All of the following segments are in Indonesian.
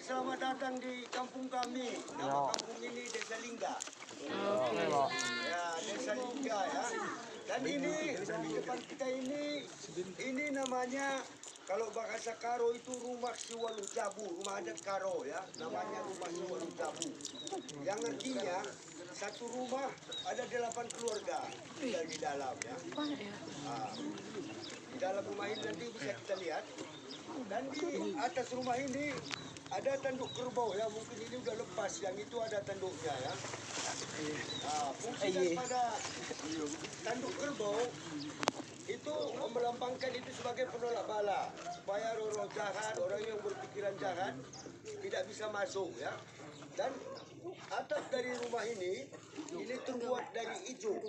selamat datang di kampung kami. Nama kampung ini Desa Lingga. Ya, Desa Lingga ya. Dan ini di depan kita ini namanya kalau bahasa Karo itu rumah Siwalu Jabu, rumah adat Karo ya. Namanya rumah Siwalu Jabu. Yang artinya satu rumah ada 8 keluarga tinggal di dalam ya. Di dalam rumah ini nanti bisa kita lihat. Dan di atas rumah ini ada tanduk kerbau ya, mungkin ini udah lepas, yang itu ada tanduknya ya. Fungsi daripada tanduk kerbau itu melambangkan itu sebagai penolak bala, supaya roh-roh jahat, orang yang berpikiran jahat tidak bisa masuk ya. Dan atap dari rumah ini terbuat dari ijuk.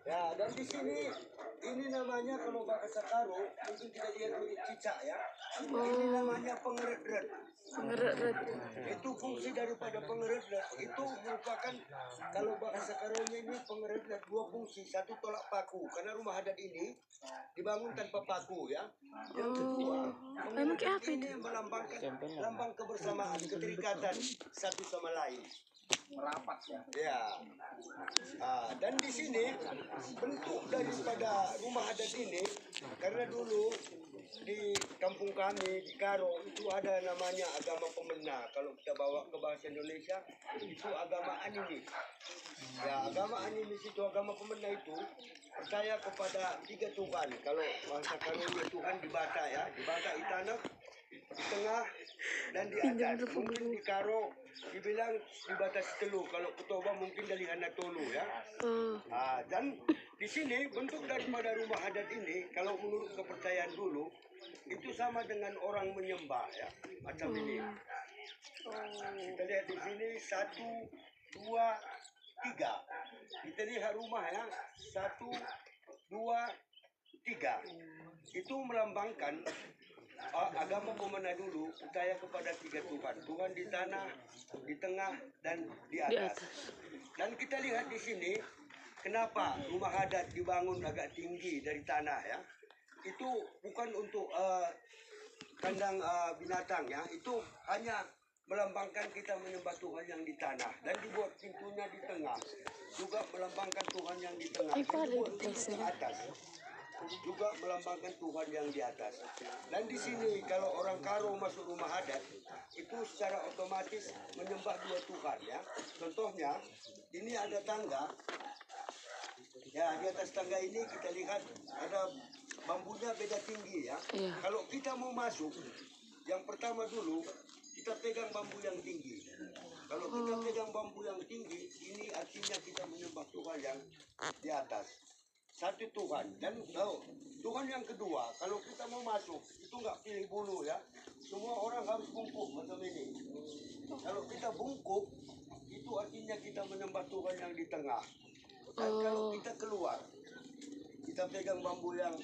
Ya, dan di sini ini namanya kalau bahasa Karo mungkin kita lihat mirip cicak ya. Ini namanya pengeretret. Pengeretret. Itu fungsi daripada pengeretret itu merupakan kalau bahasa Karonya ini pengeretret dua fungsi. Satu tolak paku karena rumah adat ini dibangun tanpa paku ya. Yang kedua pengeretret ini melambangkan lambang kebersamaan, keterikatan satu sama lain. Merapat ya. Dan di sini bentuk daripada rumah adat ini karena dulu di kampung kami di Karo itu ada namanya agama pemena. Kalau kita bawa ke bahasa Indonesia itu agama animis. Ya, agama animis itu agama pemena itu percaya kepada 3 Tuhan. Kalau bahasa Karonya Tuhan di bata ya, di bata di tanah, di tengah dan di atas. Mungkin di Karo dibilang di batas telu, kalau Kutoba mungkin dari Hanatolu ya. Dan di sini bentuk daripada rumah adat ini kalau menurut kepercayaan dulu itu sama dengan orang menyembah ya, macam ini. Kita lihat di sini 1, 2, 3. Kita lihat rumah ya, 1, 2, 3. Itu melambangkan agama pemena dulu percaya kepada 3 Tuhan. Tuhan di tanah, di tengah, dan di atas. Dan kita lihat di sini, kenapa rumah adat dibangun agak tinggi dari tanah ya. Itu bukan untuk kandang binatang ya. Itu hanya melambangkan kita menyembah Tuhan yang di tanah. Dan dibuat pintunya di tengah. Juga melambangkan Tuhan yang di tengah. Dan dibuat pintu di atas. Juga melambangkan Tuhan yang di atas. Dan di sini kalau orang Karo masuk rumah adat itu secara otomatis menyembah 2 Tuhan ya. Contohnya ini ada tangga. Ya, di atas tangga ini kita lihat ada bambunya beda tinggi ya. Kalau kita mau masuk, yang pertama dulu kita pegang bambu yang tinggi. Kalau kita pegang bambu yang tinggi, ini artinya kita menyembah Tuhan yang di atas. Satu Tuhan. Dan Tuhan yang kedua, kalau kita mau masuk itu nggak pilih bulu ya, semua orang harus bungkuk macam ini. Kalau kita bungkuk itu artinya kita menyembah Tuhan yang di tengah. Dan kalau kita keluar, kita pegang bambu yang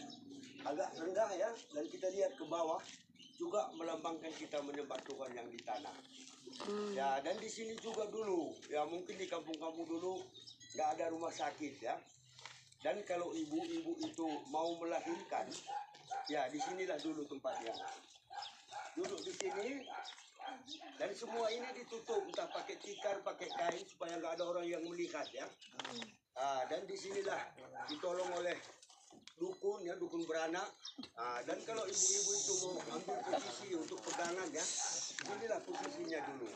agak rendah ya, dan kita lihat ke bawah juga melambangkan kita menyembah Tuhan yang di tanah. Ya, dan di sini juga dulu ya, mungkin di kampung-kampung dulu nggak ada rumah sakit ya. Dan kalau ibu-ibu itu mau melahirkan, ya disinilah dulu tempatnya. Duduk di sini, dan semua ini ditutup, entah pakai tikar, pakai kain, supaya nggak ada orang yang melihat ya. Dan disinilah ditolong oleh dukun ya, dukun beranak. Dan kalau ibu-ibu itu mau ambil posisi untuk pegangan ya, inilah posisinya dulu.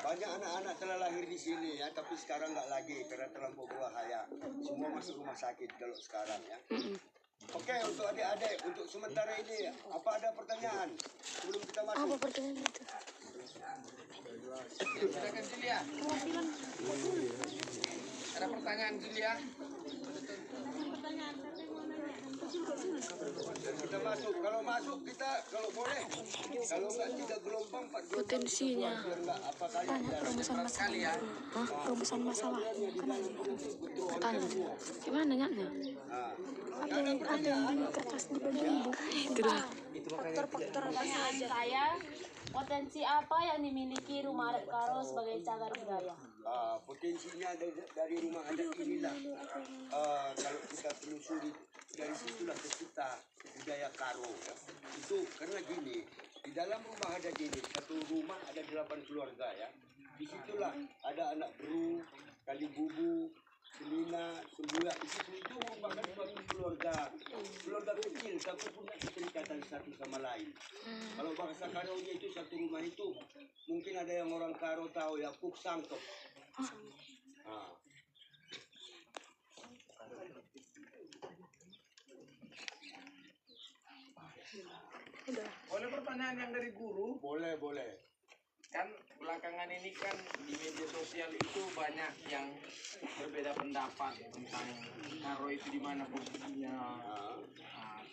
Banyak anak-anak telah lahir di sini ya, tapi sekarang nggak lagi karena terlampau berbahaya. Semua masuk rumah sakit kalau sekarang ya. Oke, untuk adik-adik, untuk sementara ini apa ada pertanyaan sebelum kita masuk? Apa pertanyaan itu? Silakan Julia. Ada pertanyaan Julia? Kita masuk, kalau masuk kita kalau boleh, kalau nggak 3 gelombang 4 gelombang Potensinya. apa kali Rumusan masalah ya. Rumusan masalah. Tanya. Gimana nyatnya? Ada kertas di bagian ibu. Itu dah. Faktor-faktor pertanyaan saya, potensi apa yang dimiliki rumah adat Karo sebagai cagar budaya? Potensinya dari rumah adat inilah kalau kita telusuri dari situlah tercipta budaya Karo ya. Itu karena gini, di dalam rumah adat ini satu rumah ada 8 keluarga ya. Disitulah ada anak beru, kali bubu, selina, sembuya. Itu merupakan suatu keluarga kecil tapi punya keterikatan satu sama lain. Kalau bahasa Karonya itu satu rumah itu mungkin ada yang orang Karo tahu ya, puk sangkep. Ah. Boleh pertanyaan yang dari guru? Boleh. Kan belakangan ini kan di media sosial itu banyak yang berbeda pendapat tentang Karo itu di mana posisinya. Nah,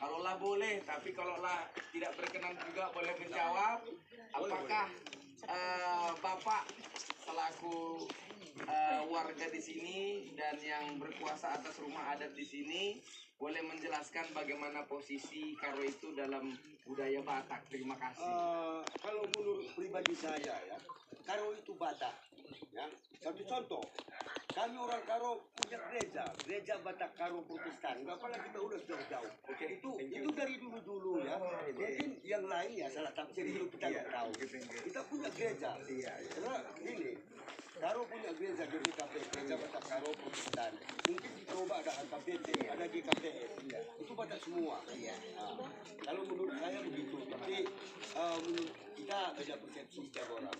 kalaulah boleh, tapi kalaulah tidak berkenan juga boleh menjawab. Apakah Bapak selaku warga di sini dan yang berkuasa atas rumah adat di sini boleh menjelaskan bagaimana posisi Karo itu dalam budaya Batak? Terima kasih. Kalau menurut pribadi saya ya, Karo itu Batak. Ya. Satu contoh, kami orang Karo punya gereja Batak Karo Protestan. Nggak pernah kita udah jauh-jauh. Itu dari dulu ya. Mungkin yang lain ya salah tafsir itu kita nggak tahu. Kita punya gereja. Karena ini Karo punya gereja GKP, gereja Batak Karo Protestan. Mungkin dicoba ada HKBP, ada GKPS. Itu Batak semua. Nah, kalau menurut saya begitu, tapi menurut kita beda persepsi setiap orang.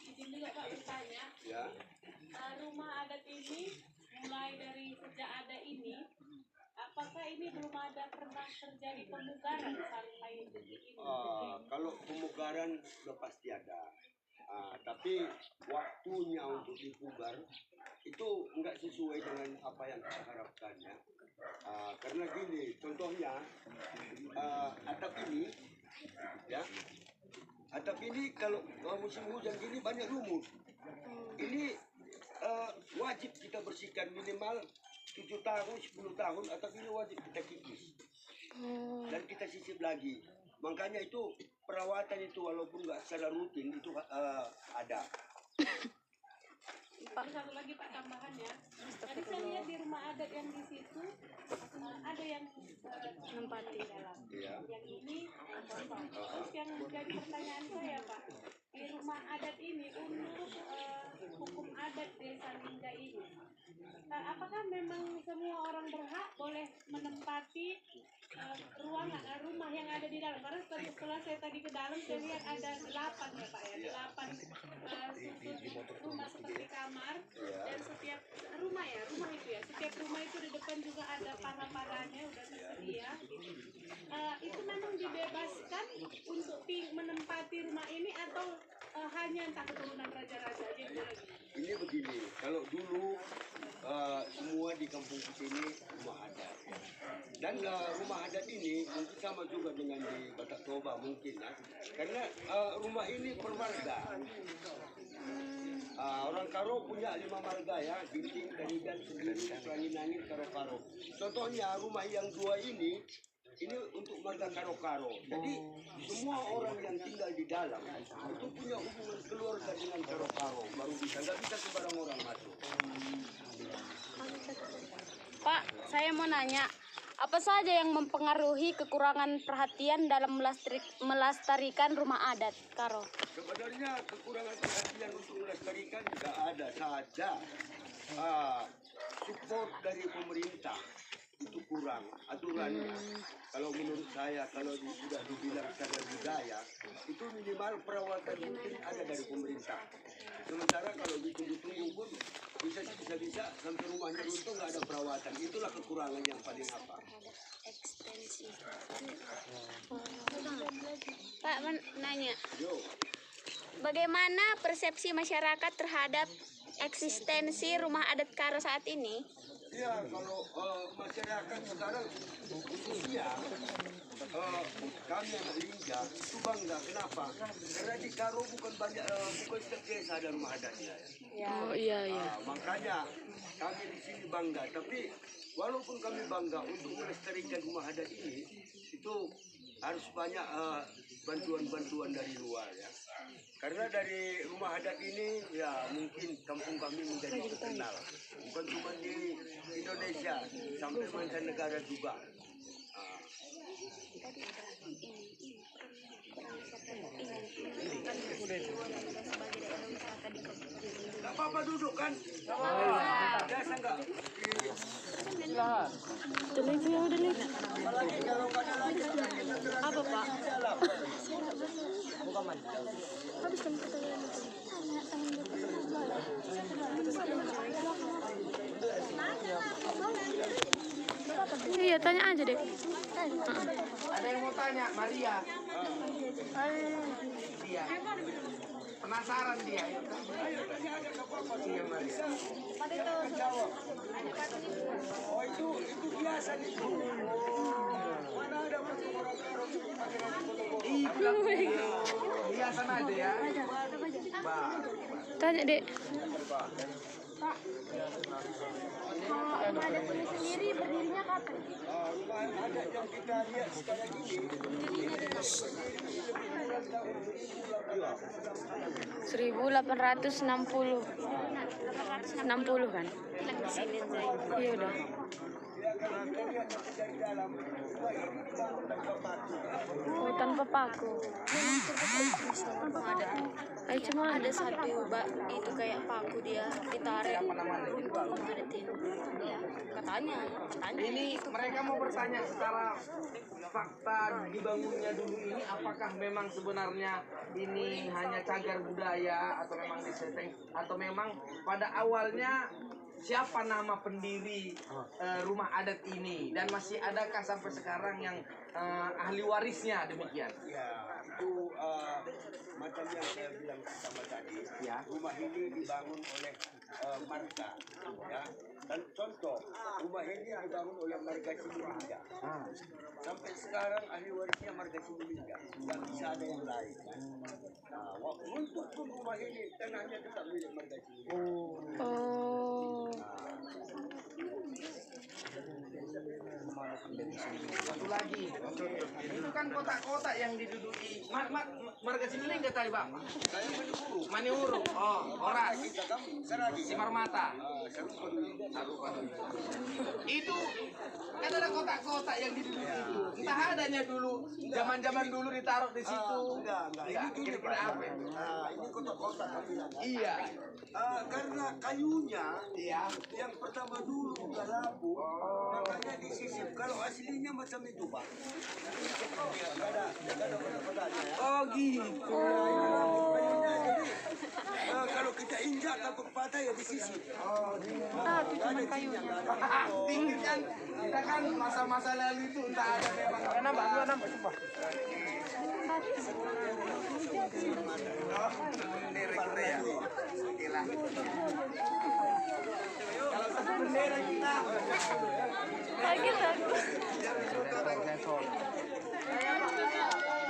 Izin juga Pak bertanya, Ya. rumah adat ini mulai dari sejak ada ini, apakah ini belum ada pernah terjadi pemugaran sampai detik ini? Kalau pemugaran sudah pasti ada. Tapi waktunya untuk dipugar itu enggak sesuai dengan apa yang kita harapkan ya. Karena gini, contohnya atap ini, ya, atap ini kalau musim hujan gini banyak lumut. Ini wajib kita bersihkan minimal 7 tahun, 10 tahun, atap ini wajib kita kikis dan kita sisip lagi. Makanya itu perawatan itu walaupun nggak secara rutin itu ada. Pak, satu lagi Pak tambahan ya. Tadi saya lihat di rumah adat yang di situ ada yang menempati dalam. Iya. Yang ini kosong. Terus yang menjadi pertanyaan saya Pak, di rumah adat ini untuk hukum adat desa Lingga ini, apakah memang semua orang berhak boleh menempati rumah yang ada di dalam? Karena setelah saya tadi ke dalam saya lihat ada 8 ya Pak ya, 8 sudut rumah seperti kamar, dan setiap rumah itu ya, setiap rumah itu di depan juga ada para-paranya udah tersedia. Itu memang dibebaskan untuk menempati rumah ini atau hanya entah keturunan raja-raja aja yang boleh? Ini begini, kalau dulu semua di kampung kita ini rumah adat. Dan rumah adat ini mungkin sama juga dengan di Batak Toba mungkin ya. Karena rumah ini per marga. Orang Karo punya 5 marga ya, Binting, Kanidan, Sendiri, Pelangi-Nangin, Karo-Karo. Contohnya rumah yang 2 ini untuk marga Karo-Karo. Jadi semua orang yang tinggal di dalam itu punya hubungan keluarga dengan Karo-Karo. Baru bisa, nggak bisa sembarang orang masuk. Pak, saya mau nanya, apa saja yang mempengaruhi kekurangan perhatian dalam melestarikan rumah adat Karo? Sebenarnya kekurangan perhatian untuk melestarikan juga ada saja. Support dari pemerintah itu kurang aturannya. Kalau menurut saya, kalau sudah dibilang cagar budaya, itu minimal perawatan rutin ada dari pemerintah. Sementara kalau ditunggu-tunggu pun bisa sampai rumahnya runtuh nggak ada perawatan. Itulah kekurangan yang paling apa. Ekstensi. Pak, nanya, Yo. bagaimana persepsi masyarakat terhadap eksistensi rumah adat Karo saat ini? Ya, kalau masyarakat sekarang khususnya kami anak Lingga itu bangga. Kenapa? Karena di Karo bukan setiap desa ada rumah adatnya. Oh iya. Makanya kami di sini bangga. Tapi walaupun kami bangga untuk melestarikan rumah adat ini, itu harus banyak bantuan-bantuan dari luar ya. Karena dari rumah adat ini ya mungkin kampung kami menjadi terkenal. Bukan cuma di Indonesia, sampai mancanegara juga. Gak apa-apa duduk kan? Biasa enggak? Udah itu ya udah lihat. Apalagi kalau nggak ada lagi kita terang Apa Pak? di dalam. Habis kan kita Iya, tanya aja deh. Ada yang mau tanya, Maria? Dia. Penasaran dia. Iya, Maria. Oh itu biasa itu. Mana ada orang Karo pakai rambut potong-potong. Ih, bilang hiasan aja ya. Bah. Tanya deh. Rumah adat ini sendiri berdirinya kapan? Rumah adat yang kita lihat sekarang ini berdirinya dari tahun 1860 kan? Iya udah. kalau kita lihat dari dalam rumah ini dibangun tanpa paku. Oh, tanpa paku. Ay, cuma Ada satu itu kayak paku dia ditarik ngadetin ya katanya Ini mereka mau bertanya secara fakta dibangunnya dulu ini apakah memang sebenarnya ini hanya cagar budaya atau memang disetting atau memang pada awalnya siapa nama pendiri rumah adat ini dan masih adakah sampai sekarang yang ahli warisnya demikian? Ya, itu macam yang saya bilang pertama tadi. Ya. Rumah ini dibangun oleh marga, ya. Dan contoh, rumah ini dibangun oleh marga Sibolingga. Sampai sekarang ahli warisnya marga Sibolingga. Tidak bisa ada yang lain. Nah, untuk rumah ini tanahnya tetap milik marga Sibolingga. oh. Satu lagi, itu kan kotak-kotak yang diduduki. Marga Sibolingga tadi Pak? Saya menunggu. Maniuru, oh, orang. Kita kamu seragi. Simarmata. Sarupa. Itu kan ada kotak-kotak yang diduduki itu. Entah adanya dulu, zaman-zaman dulu ditaruh di situ. Enggak. Ini gini, Kira-kira Pak. apa? Ini kotak-kotak kami namanya. Iya. Karena kayunya Iya. yang pertama dulu udah lapuk, makanya disisip. Kalau aslinya macam itu, Pak. Enggak ada kotak-kotaknya ya. Oh gitu. Kayunya jadi kalau kita injak takut patah ya disisip. Itu cuma kayunya. Tinggi kan, kita kan masa-masa lalu itu entah ada memang. Nambah coba. Bendera kita ya. Oke lah. Kalau satu bendera kita.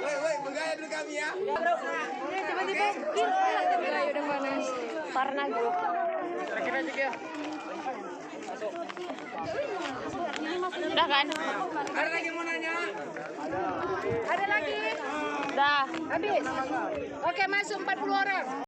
Woi, bergaya dulu kami ya. Tiba-tiba udah panas. Karena gue. Kira-kira aja ya. Udah kan? Ada lagi yang mau nanya? Dah. habis oke masuk 40 orang